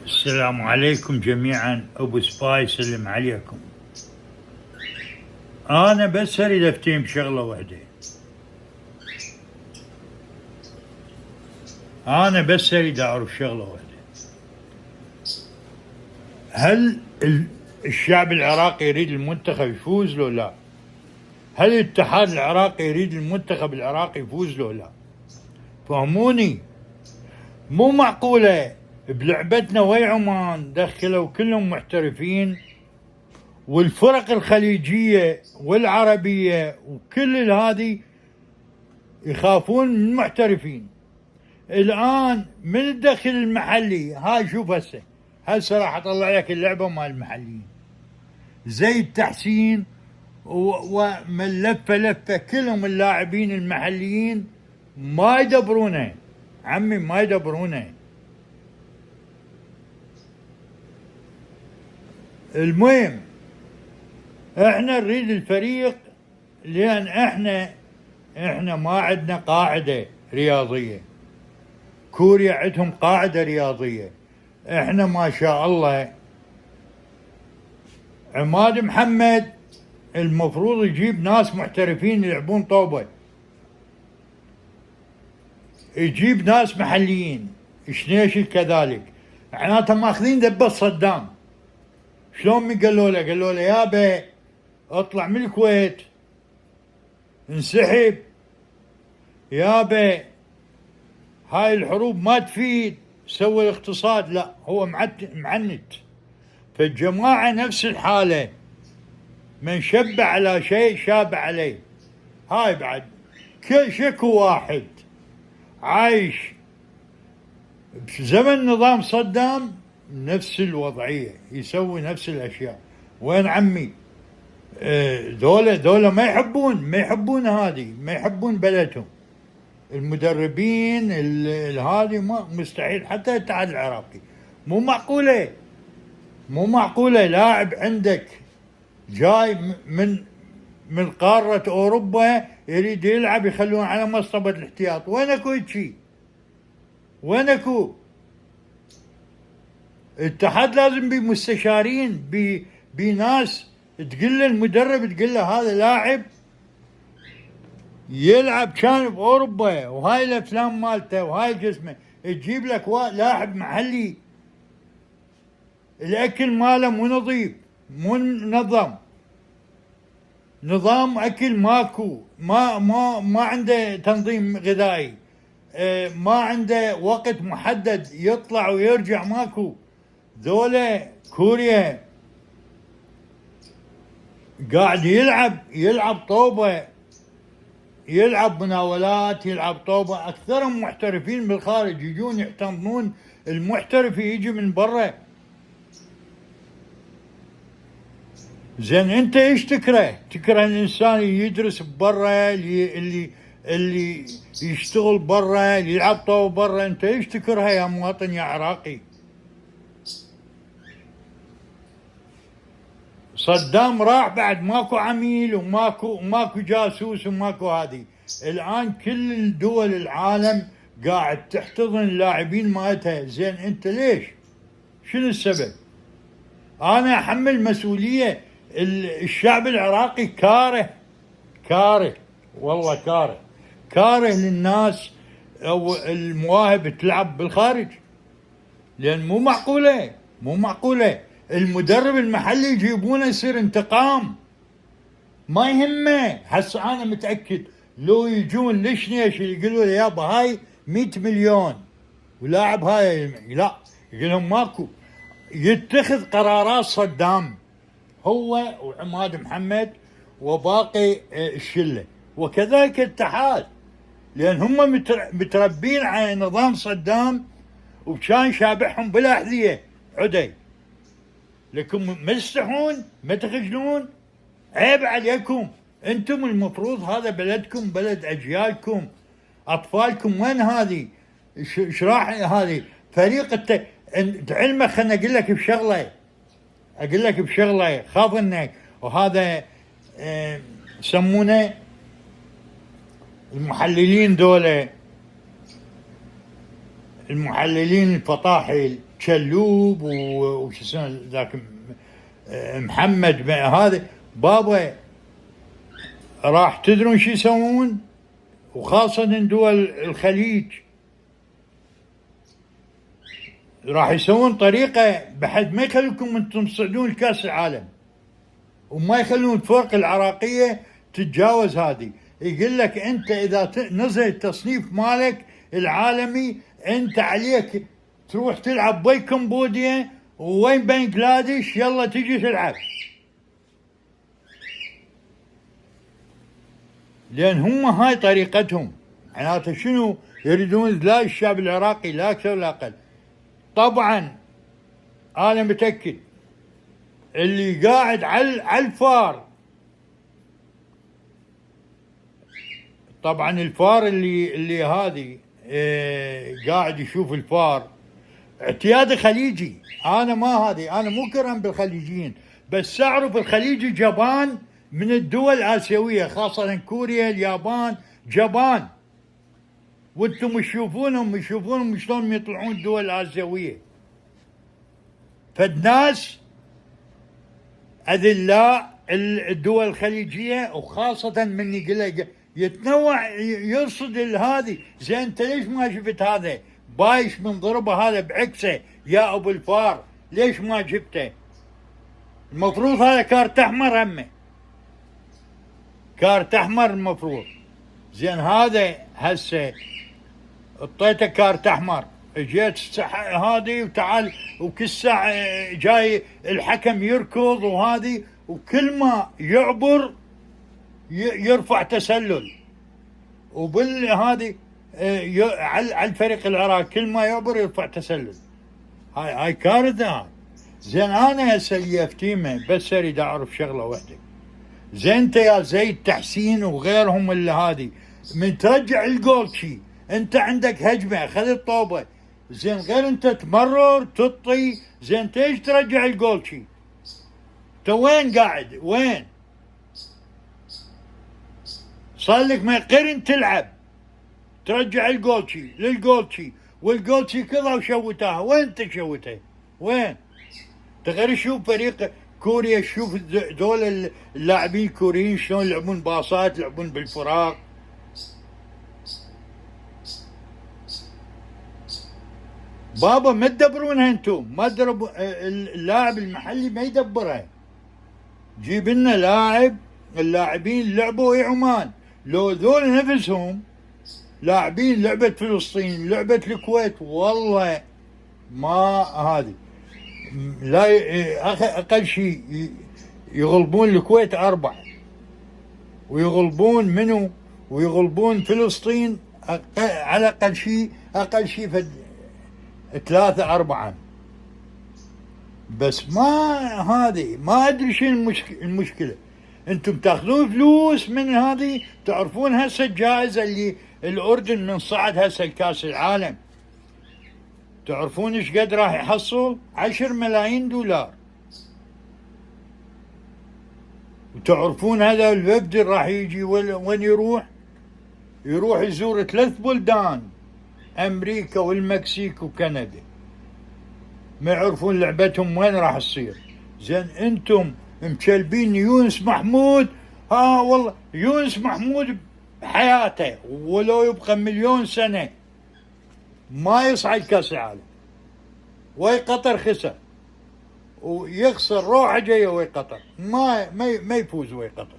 السلام عليكم جميعا. ابو سباي يسلم عليكم. انا بس اريد افتهم شغله واحده. انا بس اريد اعرف شغله واحده. هل الشعب العراقي يريد المنتخب يفوز لو لا؟ هل الاتحاد العراقي يريد المنتخب العراقي يفوز لو لا؟ فهموني. مو معقوله بلعبتنا ويا عمان دخلوا كلهم محترفين، والفرق الخليجيه والعربيه وكل هذه يخافون من المحترفين. الان من الدخل المحلي هاي شوف هسه راح اطلع لك اللعبه مال المحليين زي التحسين ومن لفه كلهم اللاعبين المحليين ما يدبرونه عمي، ما يدبرونه. المهم احنا نريد الفريق، لان احنا ما عندنا قاعده رياضيه. كوريا عندهم قاعده رياضيه. احنا ما شاء الله عماد محمد المفروض يجيب ناس محترفين يلعبون طوبة، يجيب ناس محليين. شنيشي كذلك، معناته ماخذين دبة صدام. شلون قالوا له يابا اطلع من الكويت، انسحب يابا، هاي الحروب ما تفيد، سوي الاقتصاد. لا، هو معنت. فالجماعة نفس الحالة، من شب على شيء شاب عليه. هاي بعد كل شكو واحد عايش بزمن نظام صدام، نفس الوضعية، يسوي نفس الأشياء. وين عمي؟ دولة ما يحبون هذه، ما يحبون بلدهم. المدربين هذه ما مستحيل. حتى الاتحاد العراقي مو معقولة لاعب عندك جاي من قارة أوروبا يريد يلعب يخلون على مصطبة الاحتياط. وينكو هيجي؟ وينكو؟ الاتحاد لازم بمستشارين، بناس تقول له المدرب، تقول له هذا لاعب يلعب كان بأوروبا وهاي الأفلام مالته وهاي جسمه، تجيب لك لاعب محلي الأكل ماله مو نظيف، مو منظم، نظام اكل ماكو، ما عنده تنظيم غذائي، ما عنده وقت محدد يطلع ويرجع، ماكو. ذولا كوريا قاعد يلعب طوبة، يلعب مناولات، يلعب طوبة. اكثرهم محترفين بالخارج، يجون يحتضنون المحترف يجي من برا. زين انت ايش تكره الانسان يدرس برا، اللي يشتغل برا، اللي يلعب طاوله برا. انت ايش تكرهه يا مواطن يا عراقي؟ صدام راح بعد ماكو عميل وماكو جاسوس وماكو هذه. الان كل الدول العالم قاعد تحتضن اللاعبين مالتها. زين انت ليش؟ شنو السبب؟ انا احمل مسؤوليه. الشعب العراقي كاره والله كاره للناس او المواهب تلعب بالخارج. لان مو معقوله المدرب المحلي يجيبونه يصير انتقام، ما يهمه. هسه انا متاكد لو يجون لشنيش يقولوا له يابا هاي 100 مليون ولاعب هاي، لا، يقول لهم ماكو. يتخذ قرارات صدام هو وعماد محمد وباقي الشله، وكذلك الاتحاد، لان هم متربين على نظام صدام وكان شابحهم بالاحذيه عدي. لكم ما تستحون، ما تخجلون؟ عيب عليكم. انتم المفروض هذا بلدكم، بلد اجيالكم، اطفالكم. وين هذه؟ ايش راح هذه فريق علمك؟ خلنا اقول لك بشغله خاف انك وهذا يسمونه المحللين دولة المحللين الفطاحل شلوب وش اسمه ذاك محمد هذا بابا راح تدرون شو يسوون؟ وخاصة دول الخليج راح يسوون طريقة بحيث ما يخلوكم انتم تصعدون لكأس العالم وما يخلون الفرق العراقية تتجاوز هذه. يقول لك انت اذا نزل التصنيف مالك العالمي انت عليك تروح تلعب وين كمبوديا وين بنغلاديش، يلا تجي تلعب، لان هم هاي طريقتهم. معناته شنو يريدون؟ لا الشعب العراقي لا اكثر لا اقل. طبعا انا متاكد اللي قاعد على الفار، طبعا الفار اللي هذه قاعد يشوف الفار اعتيادي خليجي. انا ما هذه انا مو كرم بالخليجيين، بس اعرف الخليجي جبان من الدول الآسيوية، خاصة كوريا اليابان جبان، وانتم يشوفونهم شلون يطلعون الدول الآسيوية. فالناس أذلاء الدول الخليجية، وخاصة من يقول يتنوع يرصد هذه. زين انت ليش ما شفت هذا بايش من ضربه هذا بعكسه يا ابو الفار؟ ليش ما جبته؟ المفروض هذا كارت احمر، همه كارت احمر المفروض. زين هذا هسه اعطيته كارت احمر، اجيت هذه وتعال وكل ساعه جاي الحكم يركض وهذه، وكل ما يعبر يرفع تسلل، وبالهذه على الفريق العراقي كل ما يعبر يرفع تسلل. هاي كارثه. زين انا هسه اللي يفتيمه بس اريد اعرف شغله واحده. زين انت يا زيد تحسين وغيرهم اللي هذه من ترجع الجول شي انت عندك هجمه خذ الطوبه، زين غير انت تمرر تطي، زين انت ايش ترجع الجول شي؟ انت وين قاعد؟ وين صار لك ما قرن تلعب ترجع الجولشي للجولشي والجولشي كذا وشوتها؟ وين انت شوتها؟ وين؟ تغير شوف فريق كوريا، شوف دول اللاعبين الكوريين شلون يلعبون باصات، يلعبون بالفراغ. بابا ما تدبرونها انتم، ما تدربوا اللاعب المحلي ما يدبرها. جيب لنا لاعب، اللاعبين لعبوا اي عمان، لو ذول نفسهم لاعبين لعبة فلسطين لعبة الكويت والله ما هذه لا اقل شيء يغلبون الكويت 4 ويغلبون منو ويغلبون فلسطين على اقل شيء 3-4. بس ما هذه ما ادري شنو المشكله. انتم تاخذون فلوس من هذه. تعرفون هسه الجائزه اللي الاردن من صعد هسه لكاس العالم، تعرفون ايش قد راح يحصل؟ 10 ملايين دولار. وتعرفون هذا الوفد راح يجي وين يروح؟ يروح يزور 3 بلدان، امريكا والمكسيك وكندا. ما يعرفون لعبتهم وين راح تصير. زين انتم مكلبين يونس محمود. والله يونس محمود بحياته ولو يبقى 1,000,000 سنة ما يصعد كاس العالم. وي قطر خسر ويخسر روحه جايه وي قطر، ما يفوز وي قطر.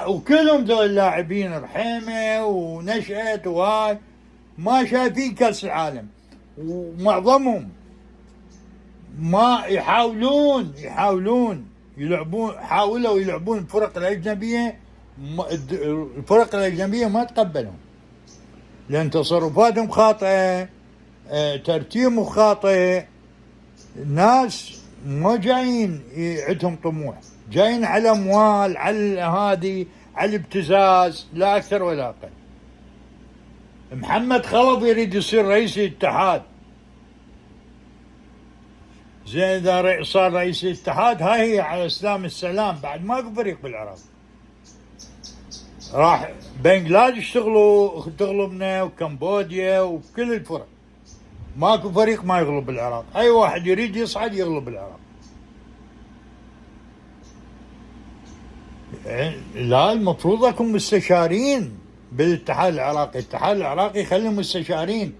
وكلهم ذول اللاعبين رحيمه ونشأت وهاي ما شايفين كاس العالم، ومعظمهم ما يحاولون يلعبون، حاولوا يلعبون الفرق الأجنبية. الفرق الأجنبية ما تقبلهم لأن تصرفاتهم خاطئة، ترتيبهم خاطئ. ناس ما جايين عندهم طموح، جايين على أموال، على هذه، على الابتزاز، لا أكثر ولا أقل. محمد خلف يريد يصير رئيس الاتحاد. زين إذا صار رئيس الاتحاد هاي هي على إسلام السلام، بعد ماكو فريق بالعراق. راح بنغلاديش تغلبنا وكمبوديا وكل الفرق. ماكو فريق ما يغلب العراق، اي واحد يريد يصعد يغلب العراق. لا المفروض اكون مستشارين بالاتحاد العراقي، الاتحاد العراقي يخلي مستشارين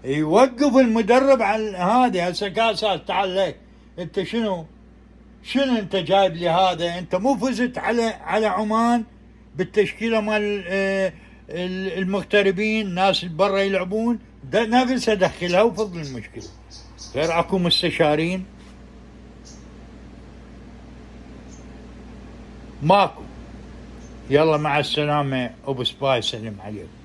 يوقف المدرب على هذه. هسه كاسات تعال لك انت شنو انت جايب لي هذا؟ انت مو فزت على عمان بالتشكيله مال المغتربين، ناس برا يلعبون، ناقص ادخلها وفضل المشكله. غير اكو مستشارين ماكو. يلا مع السلامه ابو سباي، سلم عليكم.